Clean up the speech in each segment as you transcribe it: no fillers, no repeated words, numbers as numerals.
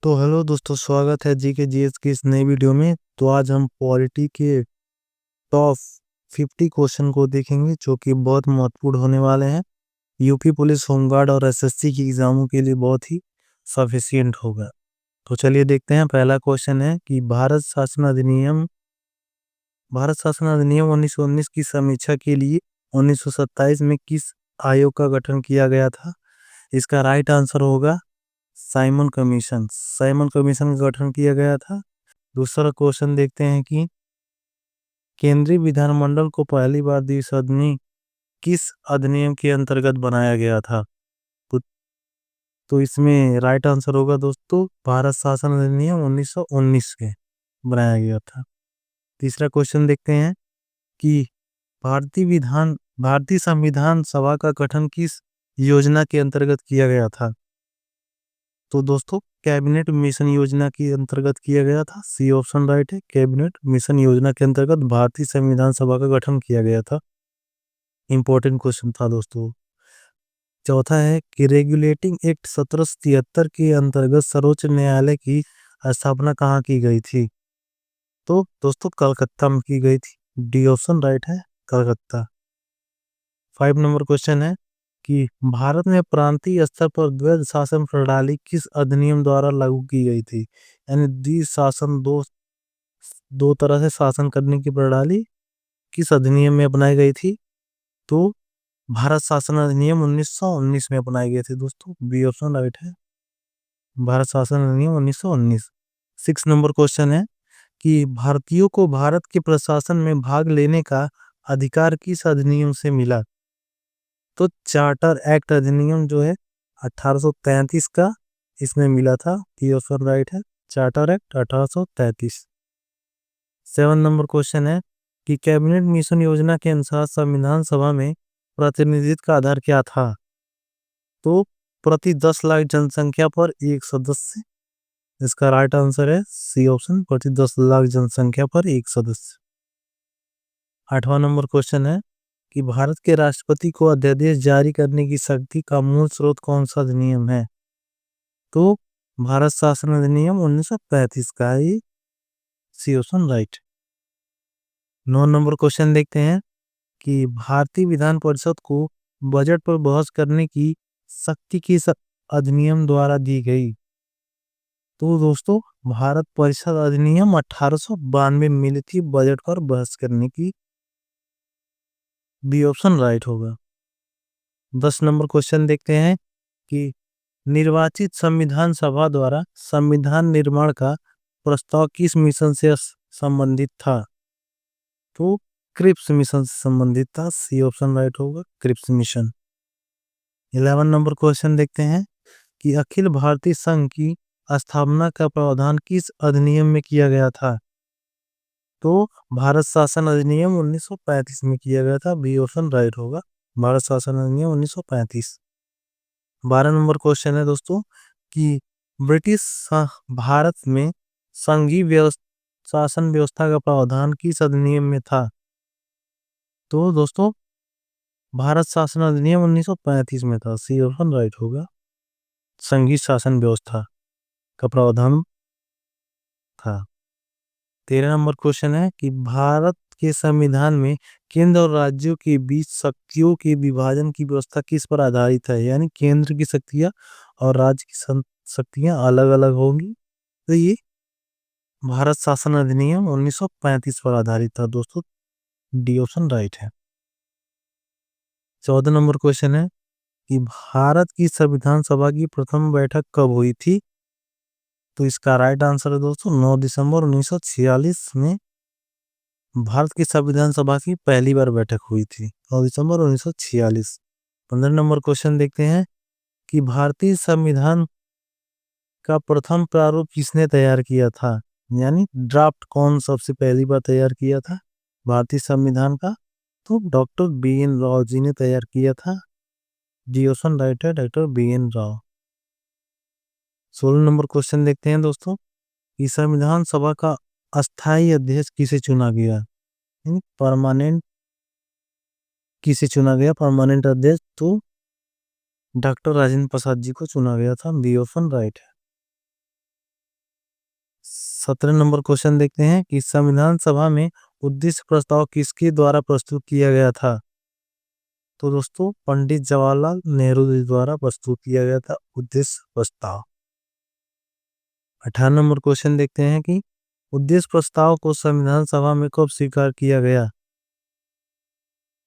तो हेलो दोस्तों, स्वागत है जी के जीएस की इस नई वीडियो में। तो आज हम पॉलिटी के टॉप 50 क्वेश्चन को देखेंगे जो कि बहुत महत्वपूर्ण होने वाले हैं। यूपी पुलिस, होमगार्ड और एसएससी की एग्जामों के लिए बहुत ही सफिशियंट होगा। तो चलिए देखते हैं। पहला क्वेश्चन है कि भारत शासन अधिनियम 1919 की समीक्षा के लिए 1927 में किस आयोग का गठन किया गया था? इसका राइट आंसर होगा साइमन कमीशन का गठन किया गया था। दूसरा क्वेश्चन देखते हैं कि केंद्रीय विधानमंडल को पहली बार द्विसदनी किस अधिनियम के अंतर्गत बनाया गया था? तो, तो इसमें राइट आंसर होगा दोस्तों भारत शासन अधिनियम 1919 के बनाया गया था। तीसरा क्वेश्चन देखते हैं कि भारतीय संविधान सभा का गठन किस योजना के अंतर्गत किया गया था? तो दोस्तों कैबिनेट मिशन योजना के अंतर्गत किया गया था। सी ऑप्शन राइट है। कैबिनेट मिशन योजना के अंतर्गत भारतीय संविधान सभा का गठन किया गया था। इंपॉर्टेंट क्वेश्चन था दोस्तों। चौथा है कि रेगुलेटिंग एक्ट 1773 के अंतर्गत सर्वोच्च न्यायालय की स्थापना कहाँ की गई थी? तो दोस्तों कलकत्ता में की गई थी। डी ऑप्शन राइट है, कलकत्ता। 5 नंबर क्वेश्चन है कि भारत में प्रांतीय स्तर पर द्वैध शासन प्रणाली किस अधिनियम द्वारा लागू की गई थी? यानी द्वि शासन, दो दो तरह से शासन करने की प्रणाली किस अधिनियम में अपनाई गई थी? तो भारत शासन अधिनियम 1919 में अपनाई गई थी दोस्तों। बी ऑप्शन राइट है, भारत शासन अधिनियम 1919। 6 नंबर क्वेश्चन है कि भारतीयों को भारत के प्रशासन में भाग लेने का अधिकार किस अधिनियम से मिला? तो चार्टर एक्ट अधिनियम जो है 1833 का इसमें मिला था। ये ऑप्शन राइट है, चार्टर एक्ट 1833। 7 नंबर क्वेश्चन है कि कैबिनेट मिशन योजना के अनुसार संविधान सभा में प्रतिनिधित्व का आधार क्या था? तो प्रति 10 लाख जनसंख्या पर एक सदस्य। इसका राइट आंसर है सी ऑप्शन, प्रति 10 लाख जनसंख्या पर एक सदस्य। 8वां नंबर क्वेश्चन है कि भारत के राष्ट्रपति को अध्यादेश जारी करने की शक्ति का मूल स्रोत कौन सा अधिनियम है? तो भारत शासन अधिनियम 1935 का है। C option right. 9 number question देखते हैं कि भारतीय विधान परिषद को बजट पर बहस करने की शक्ति किस अधिनियम द्वारा दी गई? तो दोस्तों भारत परिषद अधिनियम 1892 में मिली थी बजट पर बहस करने की। बी ऑप्शन राइट होगा। 10 नंबर क्वेश्चन देखते हैं कि निर्वाचित संविधान सभा द्वारा संविधान निर्माण का प्रस्ताव किस मिशन से संबंधित था? तो क्रिप्स मिशन से संबंधित था। सी ऑप्शन राइट होगा, क्रिप्स मिशन। 11 नंबर क्वेश्चन देखते हैं कि अखिल भारतीय संघ की स्थापना का प्रावधान किस अधिनियम में किया गया था? तो भारत शासन अधिनियम 1935 में किया गया था। बी ऑप्शन राइट होगा, भारत शासन अधिनियम 1935। 12 नंबर क्वेश्चन है दोस्तों कि भारत में संघीय शासन व्यवस्था का प्रावधान किस अधिनियम में था? तो दोस्तों भारत शासन अधिनियम 1935 में था। सी ऑप्शन राइट होगा, संघीय शासन व्यवस्था का प्रावधान था। 13 नंबर क्वेश्चन है कि भारत के संविधान में केंद्र और राज्यों के बीच शक्तियों के विभाजन की व्यवस्था किस पर आधारित है? यानी केंद्र की शक्तियां और राज्य की शक्तियां अलग अलग होंगी। तो ये भारत शासन अधिनियम 1935 पर आधारित था दोस्तों। डी ऑप्शन राइट है। 14 नंबर क्वेश्चन है कि भारत की संविधान सभा की प्रथम बैठक कब हुई थी? तो इसका राइट आंसर है दोस्तों 9 दिसंबर 1946 में भारत की संविधान सभा की पहली बार बैठक हुई थी, 9 दिसंबर 1946। 15 नंबर क्वेश्चन देखते हैं कि भारतीय संविधान का प्रथम प्रारूप किसने तैयार किया था? यानी ड्राफ्ट कौन सबसे पहली बार तैयार किया था भारतीय संविधान का? तो doctor B N Rau ji ने तैयार किया था। डी ऑप्शन राइट है, doctor B N Rau. 16 number question देखते हैं दोस्तों कि संविधान सभा का अस्थायी अध्यक्ष किसे चुना गया? परमानेंट किसे चुना गया परमानेंट अध्यक्ष? तो डॉक्टर राजेंद्र प्रसाद जी को चुना गया था। बी ऑप्शन राइट है। 17 नंबर क्वेश्चन देखते हैं कि संविधान सभा में उद्देश्य प्रस्ताव किसके द्वारा प्रस्तुत किया गया था। तो दोस्तों पंडित जवाहरलाल नेहरू जी द्वारा प्रस्तुत किया गया था उद्देश्य प्रस्ताव। 18 नंबर क्वेश्चन देखते हैं कि उद्देश्य प्रस्ताव को संविधान सभा में कब स्वीकार किया गया।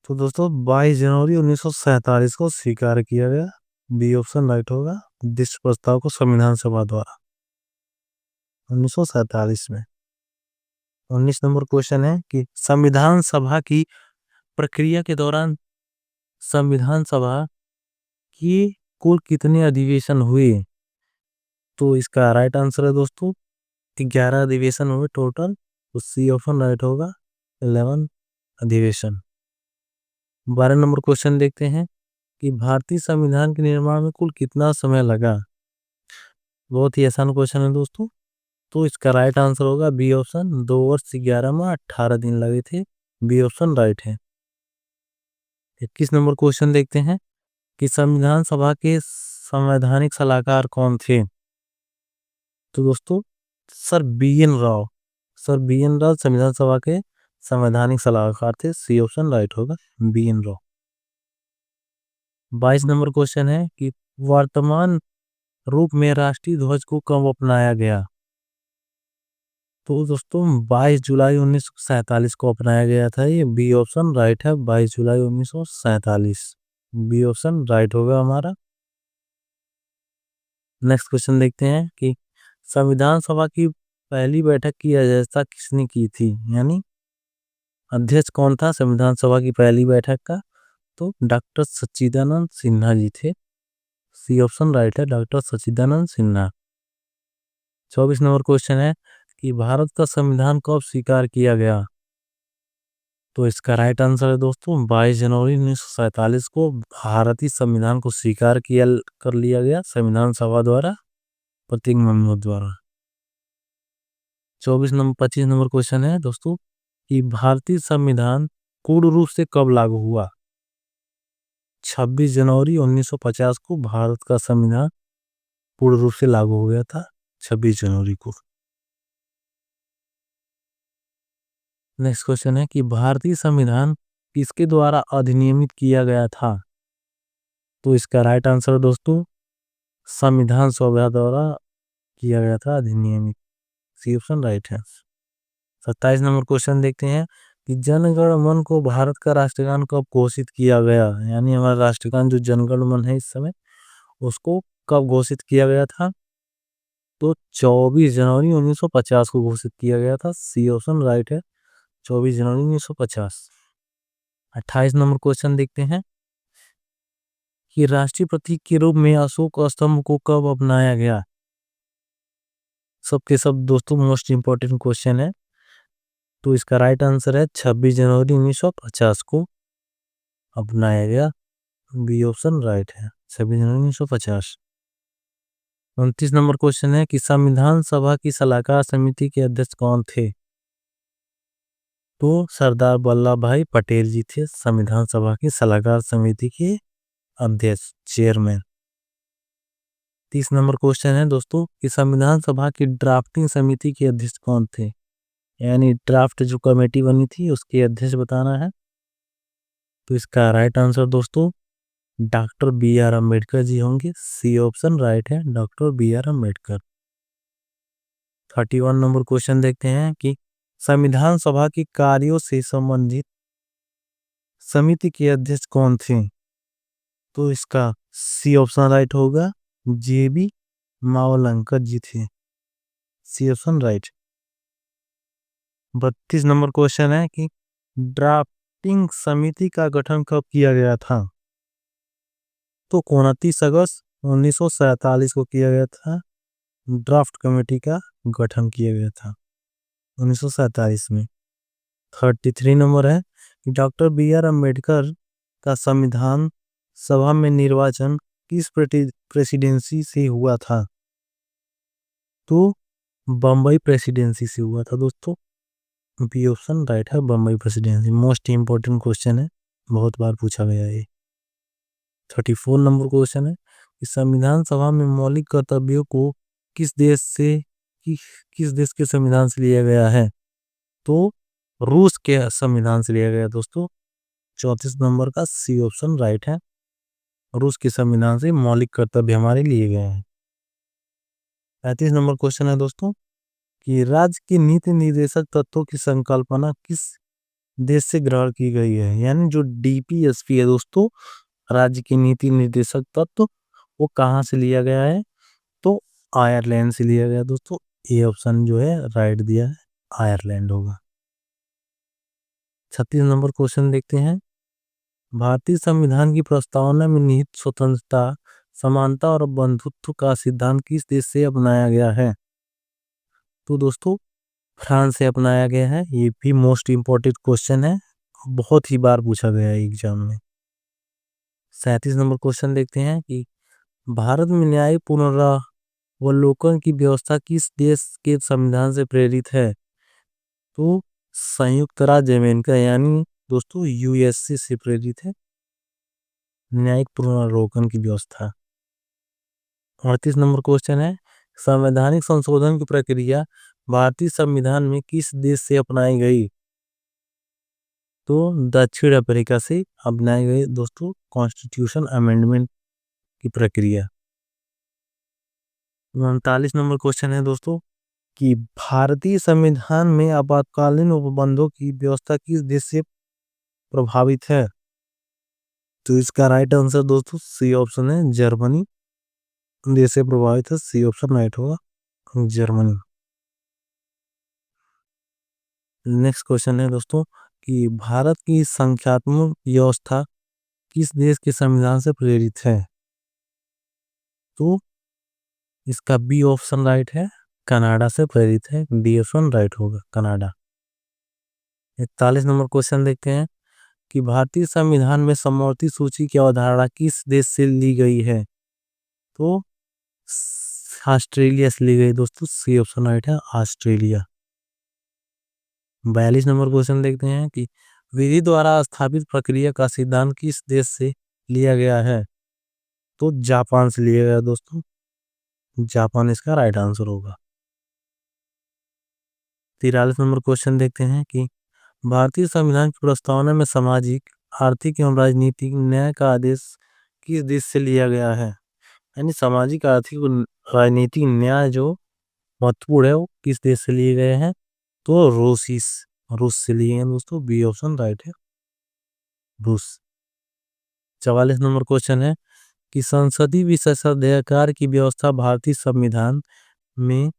तो दोस्तों 22 जनवरी 1947 को स्वीकार किया गया। बी ऑप्शन राइट होगा। उद्देश्य प्रस्ताव को संविधान सभा द्वारा 1947 में। 19 नंबर क्वेश्चन है कि संविधान सभा की प्रक्रिया के दौरान संविधान सभा की कुल कितने अधिवेशन हुए। तो इसका राइट आंसर है दोस्तों 11 अधिवेशन हुए टोटल। तो सी ऑप्शन राइट होगा 11 अधिवेशन। 12 नंबर क्वेश्चन देखते हैं कि भारतीय संविधान के निर्माण में कुल कितना समय लगा। बहुत ही आसान क्वेश्चन है दोस्तों। तो इसका राइट आंसर होगा बी ऑप्शन 2 वर्ष 11 माह 18 दिन लगे थे। बी ऑप्शन राइट है। 21 नंबर क्वेश्चन देखते हैं कि संविधान सभा के संवैधानिक सलाहकार कौन थे। तो दोस्तों सर बी एन राव संविधान सभा के संवैधानिक सलाहकार थे। सी ऑप्शन राइट होगा B N Rau. 22 number question है कि वर्तमान रूप में राष्ट्रीय ध्वज को कब अपनाया गया। तो दोस्तों 22 जुलाई 1947 को अपनाया गया था। ये बी ऑप्शन राइट है 22 जुलाई 1947। बी ऑप्शन राइट होगा हमारा। नेक्स्ट क्वेश्चन देखते हैं कि संविधान सभा की पहली बैठक की अध्यक्षता किसने की थी, यानी अध्यक्ष कौन था संविधान सभा की पहली बैठक का। तो डॉक्टर सच्चिदानंद सिन्हा जी थे। सी ऑप्शन राइट है डॉक्टर सच्चिदानंद सिन्हा। 24 नंबर क्वेश्चन है कि भारत का संविधान कब स्वीकार किया गया। तो इसका राइट आंसर है दोस्तों 22 जनवरी 1947 को भारतीय संविधान को स्वीकार कर लिया गया संविधान सभा द्वारा, प्रतीक महमूद द्वारा। 25 नंबर क्वेश्चन है दोस्तों कि भारतीय संविधान पूर्ण रूप से कब लागू हुआ। 26 जनवरी 1950 को भारत का संविधान पूर्ण रूप से लागू हो गया था 26 जनवरी को। नेक्स्ट क्वेश्चन है कि भारतीय संविधान किसके द्वारा अधिनियमित किया गया था। तो इसका राइट आंसर दोस्तों संविधान सभा द्वारा किया गया था अधिनियमित। सी ऑप्शन राइट है। 27 नंबर क्वेश्चन देखते हैं कि जनगण मन को भारत का राष्ट्रगान कब घोषित किया गया, यानी हमारा राष्ट्रगान जो जनगण मन है इस समय उसको कब घोषित किया गया था। तो 24 जनवरी 1950 को घोषित किया गया था। सी ऑप्शन राइट है 24 जनवरी 1950। 28 नंबर क्वेश्चन देखते हैं कि राष्ट्रीय प्रतीक के रूप में अशोक स्तंभ को कब अपनाया गया। सबके सब दोस्तों मोस्ट इंपोर्टेंट क्वेश्चन है। तो इसका राइट आंसर है 26 जनवरी 1950 को अपनाया गया। बी ऑप्शन राइट है 26 जनवरी 1950। 29 नंबर क्वेश्चन है कि संविधान सभा की सलाहकार समिति के अध्यक्ष कौन थे। तो सरदार वल्लभ भाई पटेल जी थे संविधान सभा की सलाहकार समिति के अध्यक्ष, चेयरमैन। 30 नंबर क्वेश्चन है दोस्तों कि संविधान सभा की ड्राफ्टिंग समिति के अध्यक्ष कौन थे, यानी ड्राफ्ट जो कमेटी बनी थी उसके अध्यक्ष बताना है। तो इसका राइट आंसर दोस्तों doctor B R Ambedkar ji होंगे। सी ऑप्शन राइट है doctor B R Ambedkar. 31 number question देखते हैं कि संविधान सभा के कार्यों से संबंधित समिति के अध्यक्ष कौन थे। तो इसका सी ऑप्शन राइट होगा जे बी मावलंकर जी थे। C option right. 32 number question है कि ड्राफ्टिंग समिति का गठन कब किया गया था। तो 29 अगस्त 1947 को किया गया था। ड्राफ्ट कमेटी का गठन किया गया था 1947 में। 33 नंबर है कि डॉक्टर बी आर अम्बेडकर का संविधान सभा में निर्वाचन किस प्रेसिडेंसी से हुआ था। तो बम्बई प्रेसिडेंसी से हुआ था दोस्तों। बी ऑप्शन राइट है Bombay presidency. Most important question है, बहुत बार पूछा गया है। 34 नंबर क्वेश्चन है कि संविधान सभा में मौलिक कर्तव्यों को किस देश से किस देश के संविधान से लिया गया है? तो रूस के संविधान से लिया गया दोस्तों। 34 नंबर का सी ऑप्शन राइट है। रूस के संविधान से मौलिक कर्तव्य हमारे लिए गए हैं। 35 नंबर क्वेश्चन है दोस्तों कि राज्य की नीति निर्देशक तत्वों की संकल्पना किस देश से ग्रहण की गई है? यानी जो डीपीएसपी है दोस्तों, राज्य की नीति निर्देशक तत्व, वो कहाँ से लिया गया है? तो आयरलैंड से लिया गया दोस्तों। ये ऑप्शन जो है राइट दिया है, आयरलैंड होगा। 36 नंबर क्वेश्चन देखते हैं। भारतीय संविधान की प्रस्तावना में निहित स्वतंत्रता, समानता और बंधुत्व का सिद्धांत किस देश से अपनाया गया है? तो दोस्तों फ्रांस से अपनाया गया है। ये भी मोस्ट इम्पोर्टेंट क्वेश्चन है, बहुत ही बार पूछा गया है एग्जाम में। 37 नंबर क्वेश्चन देखते हैं कि भारत में न्यायिक पुनरावलोकन की व्यवस्था किस देश के संविधान से प्रेरित है? तो संयुक्त राज्य अमेरिका यानी दोस्तों यूएसए से प्रेरित है न्यायिक पुनरावलोकन की व्यवस्था। 38 नंबर क्वेश्चन है, संवैधानिक संशोधन की प्रक्रिया भारतीय संविधान में किस देश से अपनाई गई? तो दक्षिण अफ्रीका से अपनाई गई दोस्तों कॉन्स्टिट्यूशन अमेंडमेंट की प्रक्रिया। 39 नंबर क्वेश्चन है दोस्तों कि भारतीय संविधान में आपातकालीन उपबंधों की व्यवस्था किस देश से प्रभावित है? तो इसका राइट आंसर दोस्तों सी ऑप्शन है, जर्मनी देश से प्रभावित है। सी ऑप्शन राइट होगा, जर्मनी। नेक्स्ट क्वेश्चन है दोस्तों कि भारत की संख्यात्मक व्यवस्था किस देश के संविधान से प्रेरित है? तो इसका बी ऑप्शन राइट है, कनाडा से प्रेरित है। डी ऑप्शन राइट होगा, कनाडा। 41 नंबर क्वेश्चन देखते हैं कि भारतीय संविधान में समवर्ती सूची की अवधारणा किस देश से ली गई है? तो ऑस्ट्रेलिया से ली गई दोस्तों। सी ऑप्शन राइट है, ऑस्ट्रेलिया। 42 नंबर क्वेश्चन देखते हैं कि विधि द्वारा स्थापित प्रक्रिया का सिद्धांत किस देश से लिया गया है? तो जापान से लिया गया दोस्तों। जापान इसका राइट आंसर होगा। 43 नंबर क्वेश्चन देखते हैं कि भारतीय संविधान की प्रस्तावना में सामाजिक, आर्थिक एवं राजनीतिक न्याय का आदेश किस देश से लिया गया है? यानी सामाजिक, आर्थिक और राजनीतिक न्याय जो महत्वपूर्ण है वो किस देश से लिए गए हैं? तो रूस से लिए हैं दोस्तों। बी ऑप्शन राइट है, रूस। 44 नंबर क्वेश्चन है कि संसदीय विशेषाधिकार की व्यवस्था भारतीय संविधान में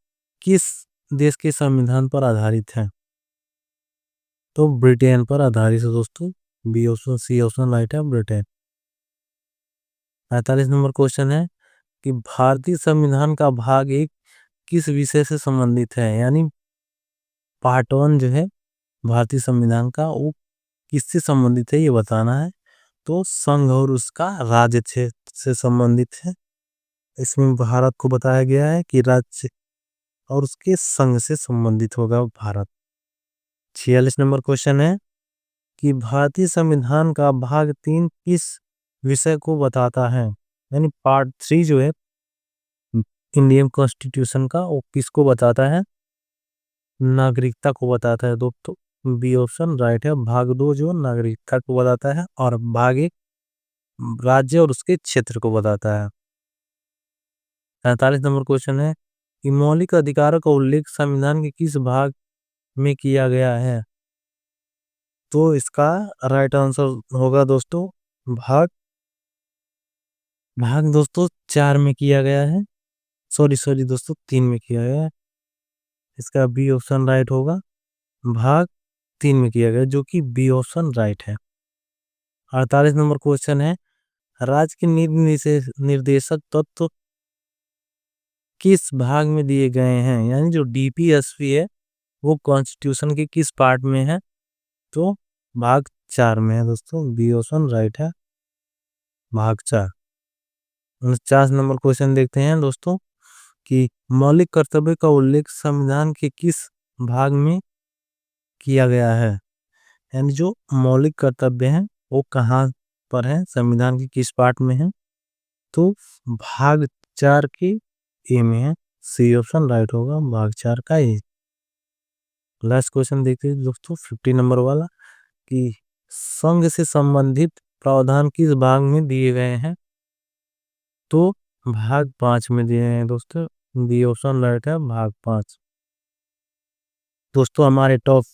किस देश के संविधान पर आधारित है? तो ब्रिटेन पर आधारित है दोस्तों। B option C option right है, ब्रिटेन। 45 नंबर क्वेश्चन है कि भारतीय संविधान का भाग 1 किस विषय से संबंधित है? यानी पार्ट 1 जो है भारतीय संविधान का वो किससे संबंधित है ये बताना है। तो संघ और उसका राज्य क्षेत्र से संबंधित है। इसमें भारत को बताया गया है कि राज्य और उसके संघ से संबंधित होगा भारत। 46 नंबर क्वेश्चन है कि भारतीय संविधान का भाग 3 किस विषय को बताता है? यानी पार्ट 3 जो है इंडियन कॉन्स्टिट्यूशन का वो किसको बताता है? नागरिकता को बताता है दोस्तों। बी ऑप्शन राइट है, भाग 2 जो नागरिकता को बताता है और भाग 1 राज्य और उसके क्षेत्र को बताता है। 47 नंबर क्वेश्चन है कि मौलिक अधिकारों का उल्लेख संविधान के किस भाग में किया गया है? तो इसका राइट आंसर होगा दोस्तों भाग दोस्तों 4 में किया गया है। सॉरी दोस्तों 3 में किया गया है। इसका बी ऑप्शन राइट होगा, भाग 3 में किया गया, जो कि बी ऑप्शन राइट है। 48 नंबर क्वेश्चन है राज्य के निर्देशक तत्व किस भाग में दिए गए हैं? यानी जो डीपीएसपी है वो कॉन्स्टिट्यूशन के किस पार्ट में है? तो भाग 4 में है दोस्तों। बी ऑप्शन राइट है, भाग 4। 49 नंबर क्वेश्चन देखते हैं दोस्तों कि मौलिक कर्तव्य का उल्लेख संविधान के किस भाग में किया गया है? यानी जो मौलिक कर्तव्य हैं वो कहाँ पर है, संविधान के किस पार्ट में है? तो भाग 4 के ए में है, सी ऑप्शन राइट होगा भाग 4 का ए। लास्ट क्वेश्चन देखते हैं दोस्तों 50 नंबर वाला कि संघ से संबंधित प्रावधान किस भाग में दिए गए हैं। तो भाग 5 में दिए हैं दोस्तों, बी ऑप्शन राइट है भाग 5। दोस्तों हमारे टॉप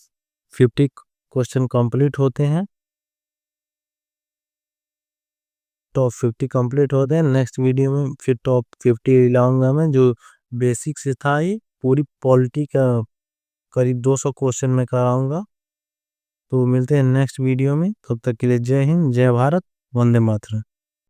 50 क्वेश्चन कंप्लीट होते हैं। टॉप 50 कंप्लीट होते हैं। नेक्स्ट वीडियो में फिर टॉप 50 लाऊंगा मैं, जो बेसिक से था ही पूरी पॉलिटी का करीब 200 क्वेश्चन में कराऊंगा। तो मिलते हैं नेक्स्ट वीडियो में, तब तक के लिए जय हिंद, जय भारत, वंदे मातरम।